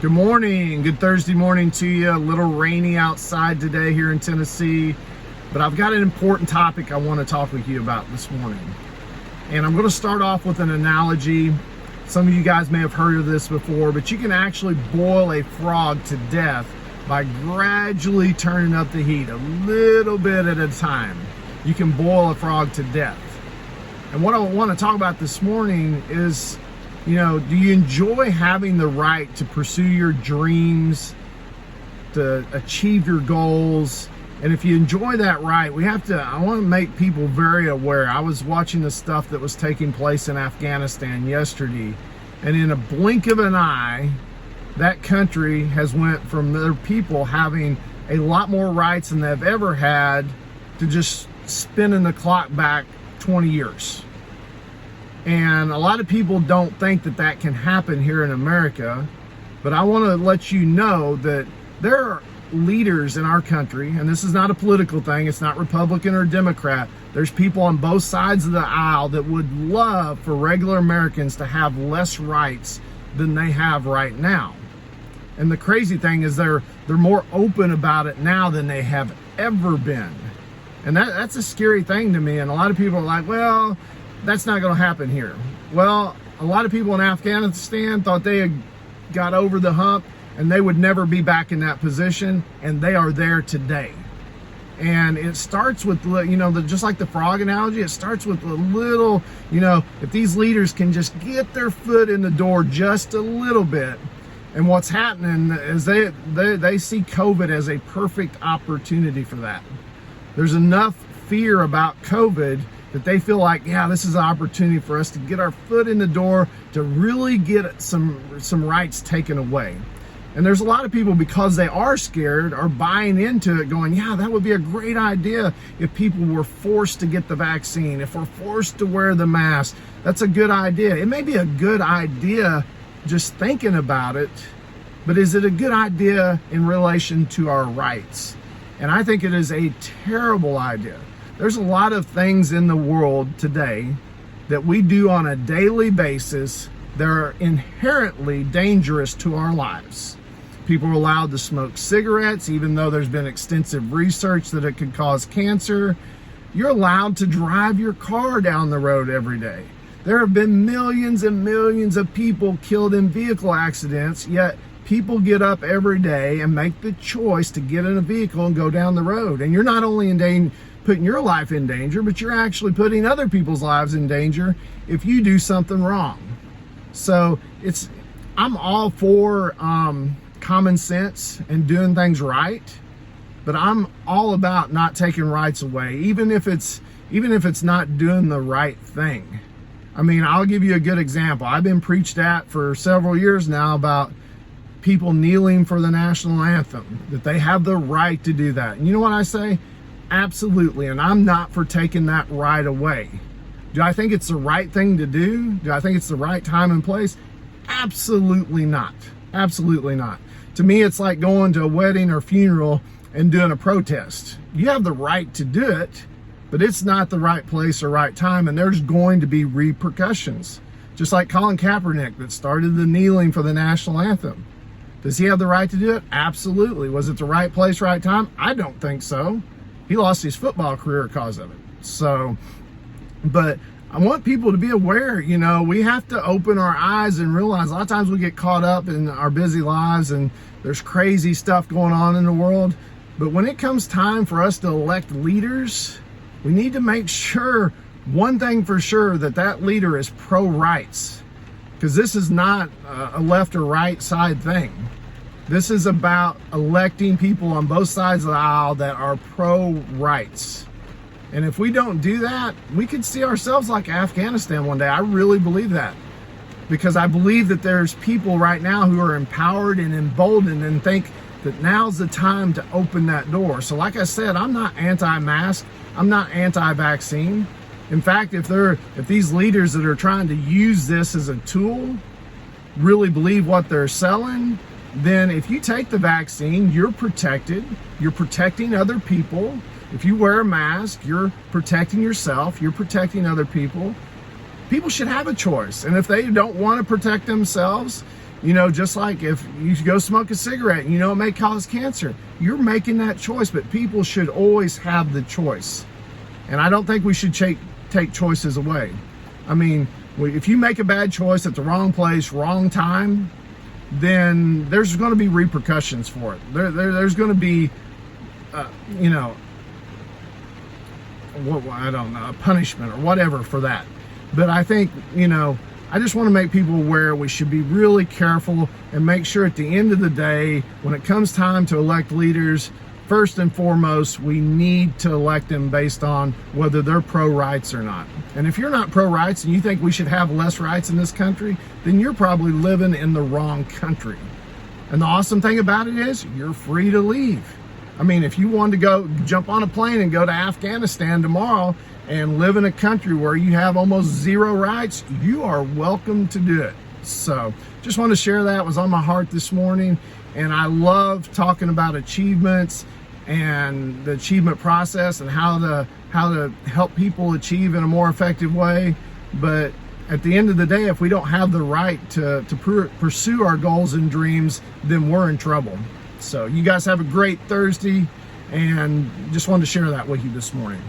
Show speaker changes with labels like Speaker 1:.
Speaker 1: Good morning, good Thursday morning to you. A little rainy outside today here in Tennessee, but I've got an important topic I want to talk with you about this morning. And I'm going to start off with an analogy. Some of you guys may have heard of this before, but you can actually boil a frog to death by gradually turning up the heat a little bit at a time. You can boil a frog to death. And what I want to talk about this morning is, do you enjoy having the right to pursue your dreams, to achieve your goals? And if you enjoy that right, I want to make people very aware. I was watching the stuff that was taking place in Afghanistan yesterday, and in a blink of an eye, that country has went from their people having a lot more rights than they've ever had to just spinning the clock back 20 years. And a lot of people don't think that that can happen here in America, but I want to let you know that there are leaders in our country, and this is not a political thing, it's not Republican or Democrat. There's people on both sides of the aisle that would love for regular Americans to have less rights than they have right now. And the crazy thing is they're more open about it now than they have ever been. And that's a scary thing to me. And a lot of people are like, well, that's not going to happen here. Well, a lot of people in Afghanistan thought they had got over the hump and they would never be back in that position, and they are there today. And it starts with, just like the frog analogy, it starts with a little, if these leaders can just get their foot in the door just a little bit. And what's happening is they see COVID as a perfect opportunity for that. There's enough fear about COVID that they feel like, this is an opportunity for us to get our foot in the door, to really get some rights taken away. And there's a lot of people, because they are scared, are buying into it, going, that would be a great idea if people were forced to get the vaccine, if we're forced to wear the mask. That's a good idea. It may be a good idea just thinking about it, but is it a good idea in relation to our rights? And I think it is a terrible idea. There's a lot of things in the world today that we do on a daily basis that are inherently dangerous to our lives. People are allowed to smoke cigarettes, even though there's been extensive research that it could cause cancer. You're allowed to drive your car down the road every day. There have been millions and millions of people killed in vehicle accidents, yet people get up every day and make the choice to get in a vehicle and go down the road. And you're not only putting your life in danger, but you're actually putting other people's lives in danger if you do something wrong. So I'm all for common sense and doing things right, but I'm all about not taking rights away, even if it's not doing the right thing. I mean, I'll give you a good example. I've been preached at for several years now about people kneeling for the national anthem, that they have the right to do that. And you know what I say? Absolutely. And I'm not for taking that right away. Do I think it's the right thing to do? Do I think it's the right time and place? Absolutely not. Absolutely not. To me, it's like going to a wedding or funeral and doing a protest. You have the right to do it, but it's not the right place or right time, and there's going to be repercussions. Just like Colin Kaepernick that started the kneeling for the national anthem. Does he have the right to do it? Absolutely. Was it the right place, right time? I don't think so. He lost his football career because of it. So, but I want people to be aware, we have to open our eyes and realize a lot of times we get caught up in our busy lives and there's crazy stuff going on in the world. But when it comes time for us to elect leaders, we need to make sure, one thing for sure, that leader is pro-rights. Because this is not a left or right side thing. This is about electing people on both sides of the aisle that are pro-rights. And if we don't do that, we could see ourselves like Afghanistan one day. I really believe that. Because I believe that there's people right now who are empowered and emboldened and think that now's the time to open that door. So like I said, I'm not anti-mask. I'm not anti-vaccine. In fact, if these leaders that are trying to use this as a tool really believe what they're selling, then if you take the vaccine, you're protected. You're protecting other people. If you wear a mask, you're protecting yourself. You're protecting other people. People should have a choice. And if they don't want to protect themselves, You know, just like if you go smoke a cigarette and you know it may cause cancer, you're making that choice, but people should always have the choice. And I don't think we should take choices away. I mean, if you make a bad choice at the wrong place, wrong time, then there's going to be repercussions for it. There's going to be, you know, I don't know, a punishment or whatever for that. But I think, you know, I just want to make people aware we should be really careful and make sure at the end of the day, when it comes time to elect leaders, first and foremost, we need to elect them based on whether they're pro-rights or not. And if you're not pro-rights and you think we should have less rights in this country, then you're probably living in the wrong country. And the awesome thing about it is you're free to leave. I mean, if you wanted to go jump on a plane and go to Afghanistan tomorrow and live in a country where you have almost zero rights, you are welcome to do it. So just want to share that. It was on my heart this morning. And I love talking about achievements and the achievement process and how to help people achieve in a more effective way. But at the end of the day, if we don't have the right to pursue our goals and dreams, then we're in trouble. So you guys have a great Thursday, and just wanted to share that with you this morning.